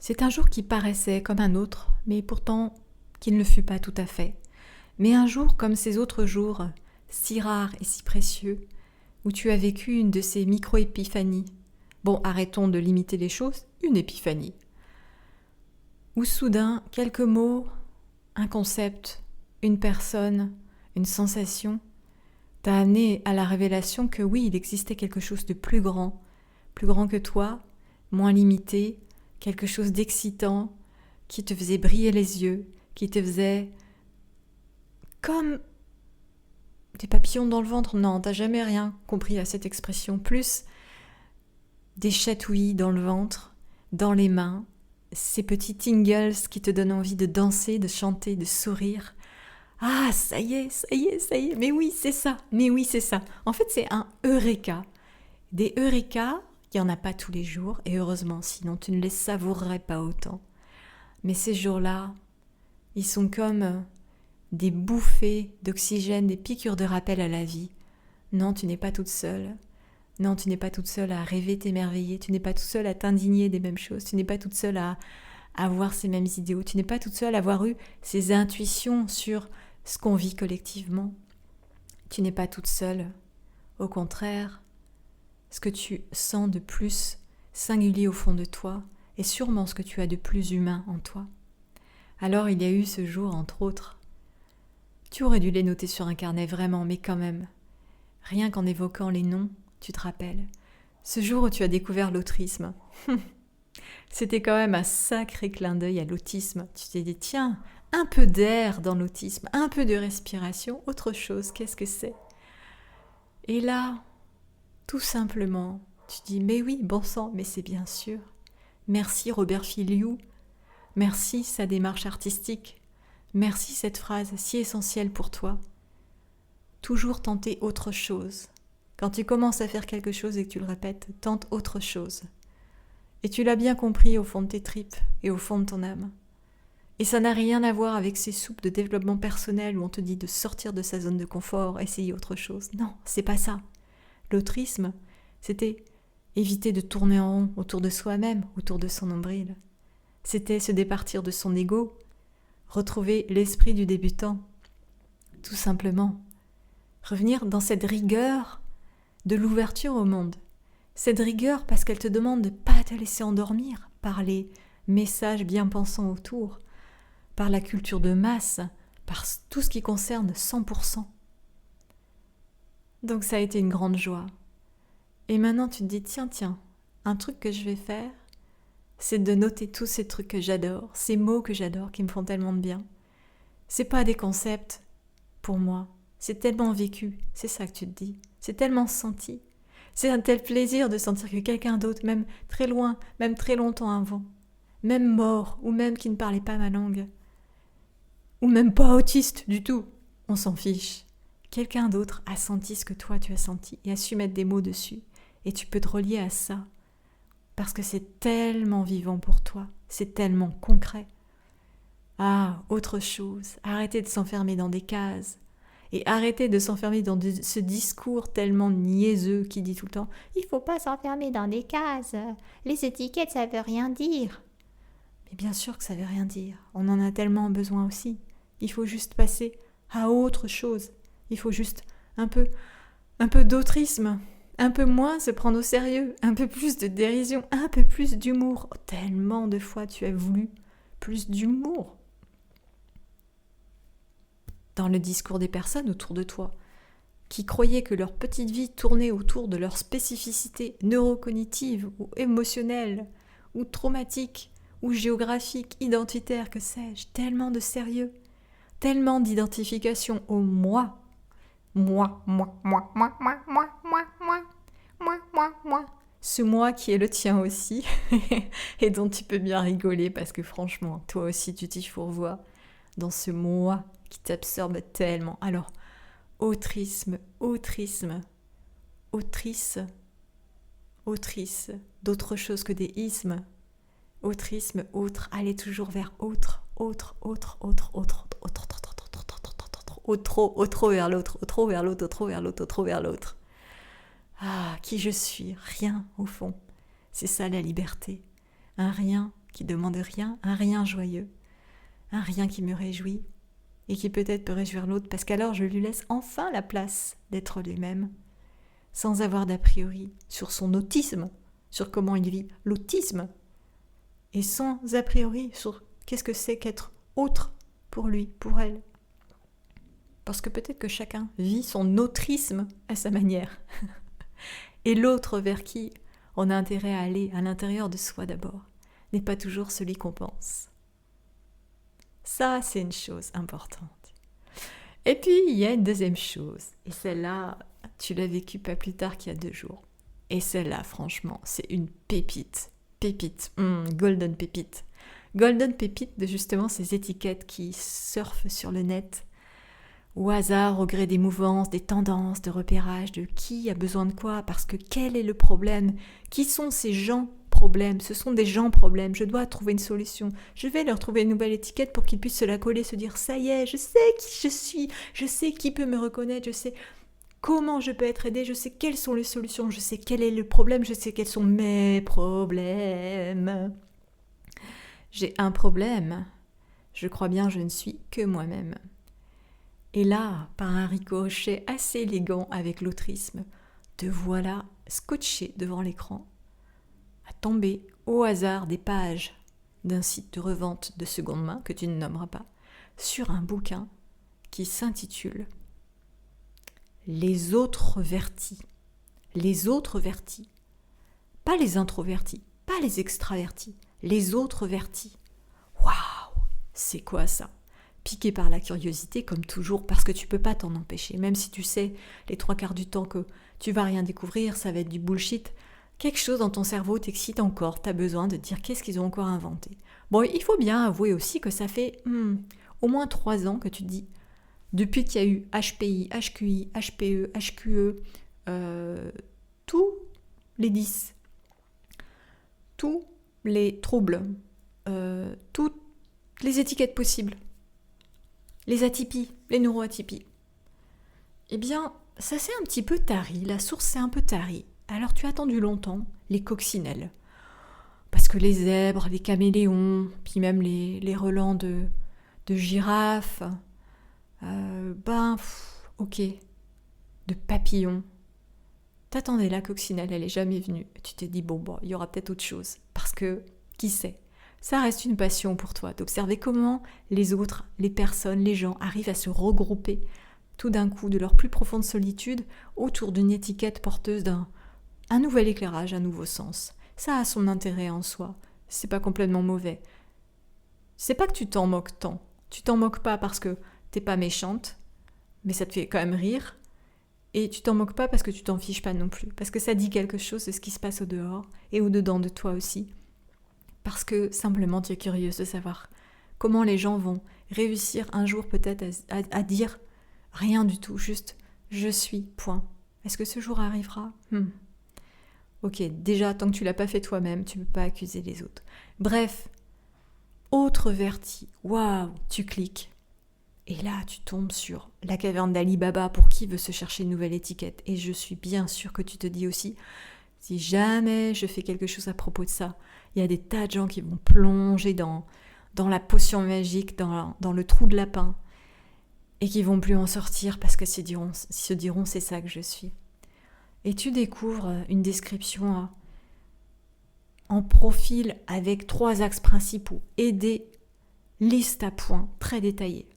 C'est un jour qui paraissait comme un autre, mais pourtant qui ne le fut pas tout à fait. Mais un jour comme ces autres jours, si rares et si précieux, où tu as vécu une de ces micro-épiphanies. Bon, arrêtons de limiter les choses, une épiphanie. Où soudain, quelques mots, un concept, une personne, une sensation, t'a amené à la révélation que oui, il existait quelque chose de plus grand que toi, moins limité, quelque chose d'excitant, qui te faisait briller les yeux, qui te faisait comme des papillons dans le ventre. Non, t'as jamais rien compris à cette expression. Plus des chatouilles dans le ventre, dans les mains, ces petits tingles qui te donnent envie de danser, de chanter, de sourire. Ah, ça y est, ça y est, ça y est. Mais oui, c'est ça. Mais oui, c'est ça. En fait, c'est un eureka. Des eureka, il n'y en a pas tous les jours, et heureusement, sinon tu ne les savourerais pas autant. Mais ces jours-là, ils sont comme des bouffées d'oxygène, des piqûres de rappel à la vie. Non, tu n'es pas toute seule. Non, tu n'es pas toute seule à rêver, t'émerveiller. Tu n'es pas toute seule à t'indigner des mêmes choses. Tu n'es pas toute seule à avoir ces mêmes idéaux. Tu n'es pas toute seule à avoir eu ces intuitions sur ce qu'on vit collectivement. Tu n'es pas toute seule. Au contraire, ce que tu sens de plus singulier au fond de toi est sûrement ce que tu as de plus humain en toi. Alors il y a eu ce jour, entre autres. Tu aurais dû les noter sur un carnet vraiment, mais quand même. Rien qu'en évoquant les noms, tu te rappelles. Ce jour où tu as découvert l'autrisme. C'était quand même un sacré clin d'œil à l'autisme. Tu t'es dit, tiens, un peu d'air dans l'autisme, un peu de respiration, autre chose, qu'est-ce que c'est ? Et là, tout simplement, tu dis, mais oui, bon sang, mais c'est bien sûr. Merci Robert Filiou, merci sa démarche artistique, merci cette phrase si essentielle pour toi. Toujours tenter autre chose. Quand tu commences à faire quelque chose et que tu le répètes, tente autre chose. Et tu l'as bien compris au fond de tes tripes et au fond de ton âme. Et ça n'a rien à voir avec ces soupes de développement personnel où on te dit de sortir de sa zone de confort, essayer autre chose. Non, c'est pas ça. L'autrisme, c'était éviter de tourner en rond autour de soi-même, autour de son nombril. C'était se départir de son ego, retrouver l'esprit du débutant. Tout simplement. Revenir dans cette rigueur de l'ouverture au monde. Cette rigueur parce qu'elle te demande de ne pas te laisser endormir par les messages bien pensants autour, par la culture de masse, par tout ce qui concerne 100%. Donc ça a été une grande joie. Et maintenant tu te dis, tiens, un truc que je vais faire, c'est de noter tous ces trucs que j'adore, ces mots que j'adore, qui me font tellement de bien. C'est pas des concepts pour moi, c'est tellement vécu, c'est ça que tu te dis, c'est tellement senti. C'est un tel plaisir de sentir que quelqu'un d'autre, même très loin, même très longtemps avant, même mort, ou même qui ne parlait pas ma langue, ou même pas autiste du tout, on s'en fiche. Quelqu'un d'autre a senti ce que toi tu as senti et a su mettre des mots dessus. Et tu peux te relier à ça, parce que c'est tellement vivant pour toi, c'est tellement concret. Ah, autre chose, arrêtez de s'enfermer dans des cases. Et arrêtez de s'enfermer dans ce discours tellement niaiseux qui dit tout le temps « Il faut pas s'enfermer dans des cases, les étiquettes ça veut rien dire ». Mais bien sûr que ça veut rien dire, on en a tellement besoin aussi. Il faut juste passer à autre chose. Il faut juste un peu d'autrisme, un peu moins se prendre au sérieux, un peu plus de dérision, un peu plus d'humour. Oh, tellement de fois tu as voulu plus d'humour dans le discours des personnes autour de toi, qui croyaient que leur petite vie tournait autour de leur spécificité neurocognitive ou émotionnelle, ou traumatique, ou géographique, identitaire, que sais-je, tellement de sérieux, tellement d'identification au moi. Moi. Ce moi qui est le tien aussi, et dont tu peux bien rigoler, parce que franchement, toi aussi tu t'y fourvoies dans ce moi qui t'absorbe tellement. Alors, autrice, d'autre chose que des ismes, autrisme, autre, allez toujours vers autre vers l'autre. Ah, qui je suis, rien au fond. C'est ça la liberté. Un rien qui demande rien, un rien joyeux, un rien qui me réjouit et qui peut-être peut réjouir l'autre parce qu'alors je lui laisse enfin la place d'être lui-même, sans avoir d'a priori sur son autisme, sur comment il vit l'autisme, et sans a priori sur qu'est-ce que c'est qu'être autre pour lui, pour elle. Parce que peut-être que chacun vit son autrisme à sa manière. Et l'autre vers qui on a intérêt à aller à l'intérieur de soi d'abord n'est pas toujours celui qu'on pense. Ça, c'est une chose importante. Et puis, il y a une deuxième chose. Et celle-là, tu l'as vécue pas plus tard qu'il y a 2 jours. Et celle-là, franchement, c'est une pépite. Golden pépite. Golden pépite de justement ces étiquettes qui surfent sur le net, au hasard, au gré des mouvances, des tendances, de repérage, de qui a besoin de quoi, parce que quel est le problème? Qui sont ces gens problèmes? Ce sont des gens problèmes, je dois trouver une solution. Je vais leur trouver une nouvelle étiquette pour qu'ils puissent se la coller, se dire ça y est, je sais qui je suis, je sais qui peut me reconnaître, je sais comment je peux être aidée, je sais quelles sont les solutions, je sais quel est le problème, je sais quels sont mes problèmes. J'ai un problème, je crois bien je ne suis que moi-même. Et là, par un ricochet assez élégant avec l'autrisme, te voilà scotché devant l'écran, à tomber au hasard des pages d'un site de revente de seconde main, que tu ne nommeras pas, sur un bouquin qui s'intitule « Les autres vertis ». Les autres vertis. Pas les introvertis, pas les extravertis, les autres vertis. Waouh, c'est quoi ça? Piqué par la curiosité, comme toujours, parce que tu peux pas t'en empêcher. Même si tu sais, les 3/4 du temps que tu vas rien découvrir, ça va être du bullshit. Quelque chose dans ton cerveau t'excite encore, t'as besoin de te dire qu'est-ce qu'ils ont encore inventé. Bon, il faut bien avouer aussi que ça fait au moins 3 ans que tu te dis, depuis qu'il y a eu HPI, HQI, HPE, HQE, tous les 10, tous les troubles, toutes les étiquettes possibles, les atypies, les neuroatypies. Eh bien, ça s'est un petit peu tari, la source s'est un peu tarie. Alors tu as attendu longtemps les coccinelles. Parce que les zèbres, les caméléons, puis même les relents de girafes, ok, de papillons. T'attendais la coccinelle, elle est jamais venue. Tu t'es dit, bon, il y aura peut-être autre chose. Parce que, qui sait, ça reste une passion pour toi, d'observer comment les autres, les personnes, les gens arrivent à se regrouper tout d'un coup de leur plus profonde solitude autour d'une étiquette porteuse d'un nouvel éclairage, un nouveau sens. Ça a son intérêt en soi, c'est pas complètement mauvais. C'est pas que tu t'en moques tant, tu t'en moques pas parce que t'es pas méchante, mais ça te fait quand même rire, et tu t'en moques pas parce que tu t'en fiches pas non plus, parce que ça dit quelque chose de ce qui se passe au dehors et au dedans de toi aussi, parce que simplement tu es curieuse de savoir comment les gens vont réussir un jour peut-être à dire rien du tout, juste je suis, point. Est-ce que ce jour arrivera ? Ok, déjà, tant que tu l'as pas fait toi-même, tu peux pas accuser les autres. Bref, autre verti, waouh, tu cliques. Et là, tu tombes sur la caverne d'Ali Baba pour qui veut se chercher une nouvelle étiquette. Et je suis bien sûre que tu te dis aussi, si jamais je fais quelque chose à propos de ça, il y a des tas de gens qui vont plonger dans la potion magique, dans le trou de lapin, et qui vont plus en sortir parce que se diront c'est ça que je suis. Et tu découvres une description en profil avec 3 axes principaux et des listes à points très détaillées.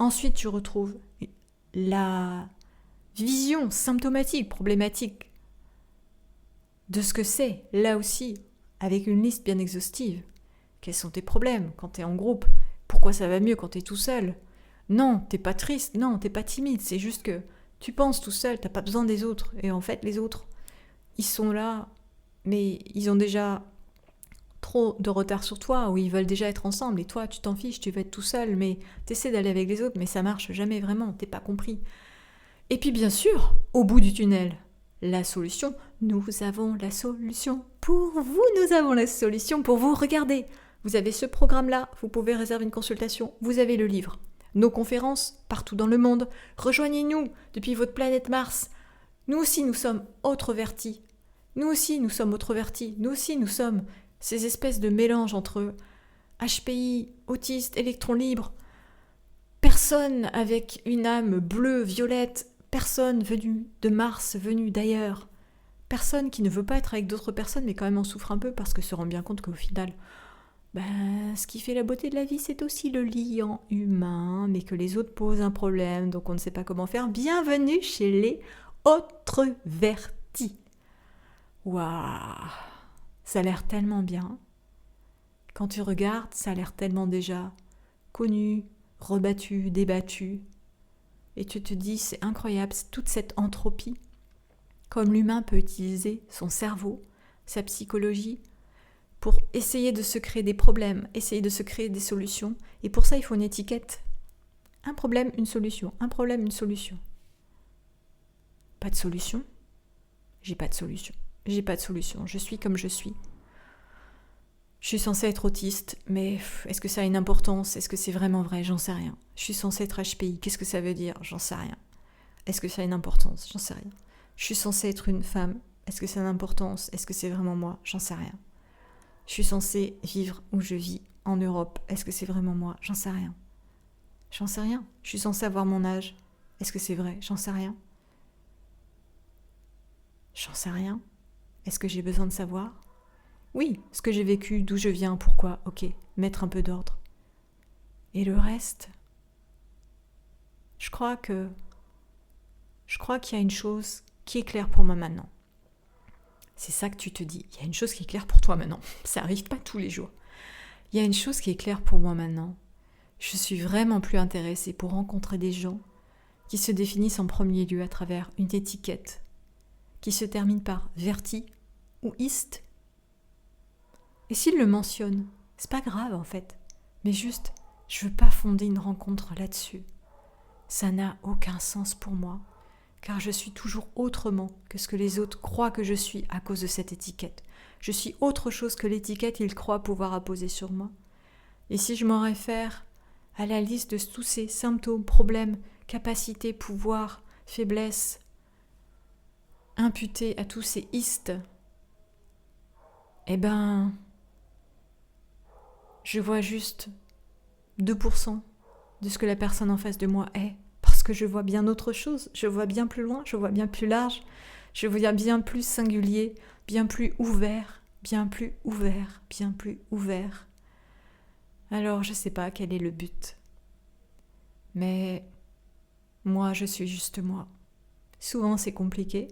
Ensuite, tu retrouves la vision symptomatique, problématique de ce que c'est, là aussi, avec une liste bien exhaustive. Quels sont tes problèmes quand tu es en groupe? Pourquoi ça va mieux quand tu es tout seul? Non, t'es pas triste, non, t'es pas timide, c'est juste que tu penses tout seul, t'as pas besoin des autres. Et en fait, les autres, ils sont là, mais ils ont déjà trop de retard sur toi, ou ils veulent déjà être ensemble, et toi, tu t'en fiches, tu veux être tout seul, mais t'essaies d'aller avec les autres, mais ça marche jamais vraiment, t'es pas compris. Et puis bien sûr, au bout du tunnel, la solution, nous avons la solution pour vous, nous avons la solution pour vous. Regardez, vous avez ce programme-là, vous pouvez réserver une consultation, vous avez le livre. Nos conférences, partout dans le monde. Rejoignez-nous depuis votre planète Mars. Nous aussi, nous sommes autrovertis. Nous aussi, nous sommes autrovertis. Nous aussi, nous sommes Ces espèces de mélanges entre HPI, autiste, électron libre, personne avec une âme bleue, violette, personne venue de Mars, venue d'ailleurs, personne qui ne veut pas être avec d'autres personnes mais quand même en souffre un peu parce que se rend bien compte qu'au final, ce qui fait la beauté de la vie, c'est aussi le lien humain, mais que les autres posent un problème, donc on ne sait pas comment faire. Bienvenue chez les autres-vertis. Waouh, ça a l'air tellement bien. Quand tu regardes, ça a l'air tellement déjà connu, rebattu, débattu. Et tu te dis, c'est incroyable, toute cette entropie, comme l'humain peut utiliser son cerveau, sa psychologie, pour essayer de se créer des problèmes, essayer de se créer des solutions. Et pour ça, il faut une étiquette. Un problème, une solution. Un problème, une solution. Pas de solution. J'ai pas de solution. J'ai pas de solution. Je suis comme je suis. Je suis censée être autiste, mais est-ce que ça a une importance? Est-ce que c'est vraiment vrai? J'en sais rien. Je suis censée être HPI. Qu'est-ce que ça veut dire? J'en sais rien. Est-ce que ça a une importance? J'en sais rien. Je suis censée être une femme. Est-ce que ça a une importance? Est-ce que c'est vraiment moi? J'en sais rien. Je suis censée vivre où je vis, en Europe. Est-ce que c'est vraiment moi? J'en sais rien. J'en sais rien. Je suis censée avoir mon âge. Est-ce que c'est vrai? J'en sais rien. J'en sais rien. Est-ce que j'ai besoin de savoir? Oui, ce que j'ai vécu, d'où je viens, pourquoi, ok, mettre un peu d'ordre. Et le reste, je crois qu'il y a une chose qui est claire pour moi maintenant. C'est ça que tu te dis. Il y a une chose qui est claire pour toi maintenant. Ça n'arrive pas tous les jours. Il y a une chose qui est claire pour moi maintenant. Je suis vraiment plus intéressée pour rencontrer des gens qui se définissent en premier lieu à travers une étiquette qui se termine par verti ou iste. Et s'ils le mentionnent, c'est pas grave en fait. Mais juste, je veux pas fonder une rencontre là-dessus. Ça n'a aucun sens pour moi. Car je suis toujours autrement que ce que les autres croient que je suis à cause de cette étiquette. Je suis autre chose que l'étiquette ils croient pouvoir apposer sur moi. Et si je m'en réfère à la liste de tous ces symptômes, problèmes, capacités, pouvoirs, faiblesses, imputés à tous ces istes, je vois juste 2% de ce que la personne en face de moi est. Parce que je vois bien autre chose, je vois bien plus loin, je vois bien plus large, je vois bien plus singulier, bien plus ouvert, bien plus ouvert, bien plus ouvert. Alors je sais pas quel est le but. Mais moi je suis juste moi. Souvent c'est compliqué,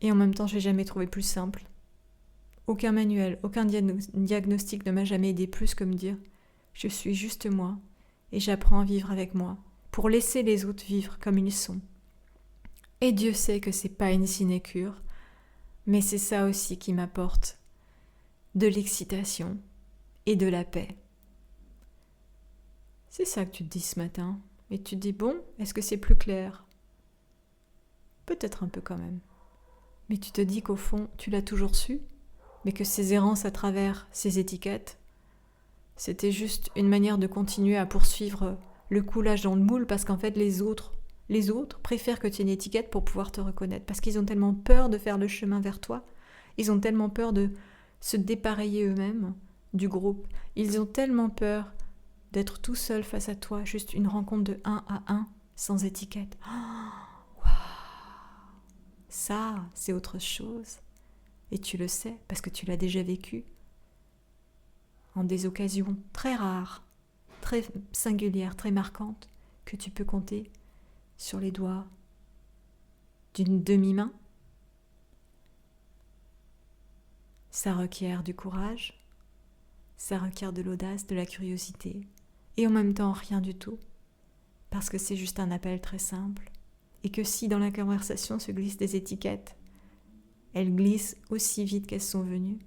et en même temps j'ai jamais trouvé plus simple. Aucun manuel, aucun diagnostic ne m'a jamais aidé plus que me dire « je suis juste moi, et j'apprends à vivre avec moi ». Pour laisser les autres vivre comme ils sont. Et Dieu sait que c'est pas une sinécure, mais c'est ça aussi qui m'apporte de l'excitation et de la paix. C'est ça que tu te dis ce matin, et tu te dis bon, est-ce que c'est plus clair? Peut-être un peu quand même. Mais tu te dis qu'au fond, tu l'as toujours su, mais que ces errances à travers ces étiquettes, c'était juste une manière de continuer à poursuivre le coulage dans le moule parce qu'en fait les autres préfèrent que tu aies une étiquette pour pouvoir te reconnaître parce qu'ils ont tellement peur de faire le chemin vers toi, ils ont tellement peur de se dépareiller eux-mêmes du groupe, ils ont tellement peur d'être tout seul face à toi, juste une rencontre de 1 à 1 sans étiquette. Oh, wow. Ça, c'est autre chose. Et tu le sais parce que tu l'as déjà vécu en des occasions très rares, très singulière, très marquante, que tu peux compter sur les doigts d'une demi-main. Ça requiert du courage, ça requiert de l'audace, de la curiosité, et en même temps rien du tout, parce que c'est juste un appel très simple, et que si dans la conversation se glissent des étiquettes, elles glissent aussi vite qu'elles sont venues,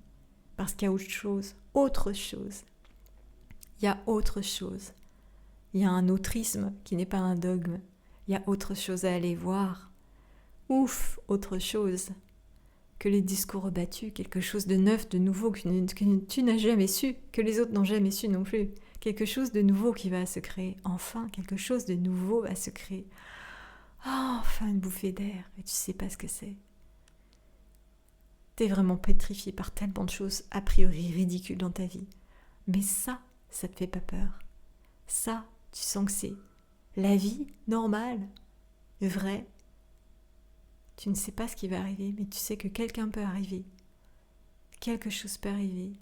parce qu'il y a autre chose. Il y a autre chose. Il y a un autrisme qui n'est pas un dogme. Il y a autre chose à aller voir. Ouf, autre chose que les discours rebattus, quelque chose de neuf, de nouveau que tu n'as jamais su, que les autres n'ont jamais su non plus. Quelque chose de nouveau qui va se créer. Enfin, quelque chose de nouveau va se créer. Oh, enfin une bouffée d'air, et tu sais pas ce que c'est. T'es vraiment pétrifié par tellement de choses a priori ridicules dans ta vie. Mais ça te fait pas peur. Ça, tu sens que c'est la vie normale, vraie. Tu ne sais pas ce qui va arriver, mais tu sais que quelqu'un peut arriver. Quelque chose peut arriver.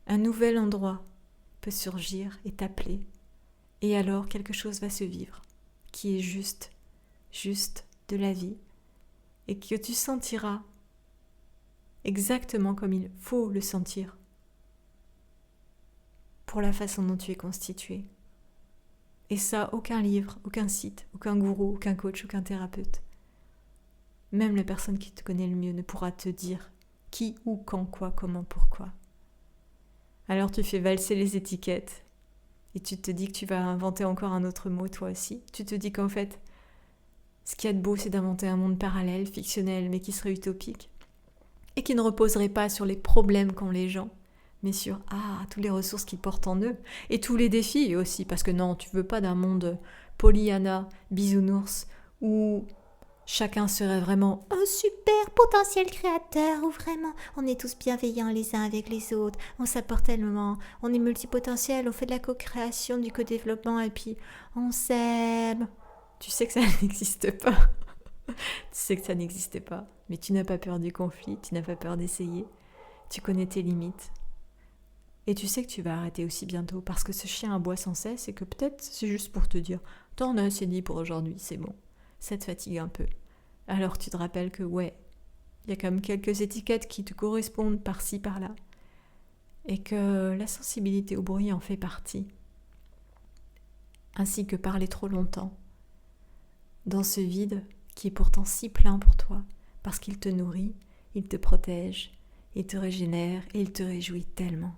Un nouvel endroit peut surgir et t'appeler. Et alors quelque chose va se vivre, qui est juste de la vie, et que tu sentiras exactement comme il faut le sentir, pour la façon dont tu es constitué. Et ça, aucun livre, aucun site, aucun gourou, aucun coach, aucun thérapeute, même la personne qui te connaît le mieux ne pourra te dire qui, où, quand, quoi, comment, pourquoi. Alors tu fais valser les étiquettes et tu te dis que tu vas inventer encore un autre mot toi aussi. Tu te dis qu'en fait, ce qu'il y a de beau, c'est d'inventer un monde parallèle, fictionnel, mais qui serait utopique et qui ne reposerait pas sur les problèmes qu'ont les gens, mais sur toutes les ressources qu'ils portent en eux et tous les défis aussi, parce que non, tu veux pas d'un monde Pollyanna, bisounours, où chacun serait vraiment un super potentiel créateur, où vraiment on est tous bienveillants les uns avec les autres, on s'apporte tellement, on est multipotentiel, on fait de la co-création, du co-développement et puis on s'aime. Tu sais que ça n'existe pas. Tu sais que ça n'existe pas, mais tu n'as pas peur du conflit, tu n'as pas peur d'essayer, tu connais tes limites. Et tu sais que tu vas arrêter aussi bientôt, parce que ce chien aboie sans cesse et que peut-être c'est juste pour te dire « T'en as assez dit pour aujourd'hui, c'est bon ». Ça te fatigue un peu. Alors tu te rappelles que il y a quand même quelques étiquettes qui te correspondent par-ci, par-là. Et que la sensibilité au bruit en fait partie. Ainsi que parler trop longtemps. Dans ce vide qui est pourtant si plein pour toi, parce qu'il te nourrit, il te protège, il te régénère et il te réjouit tellement.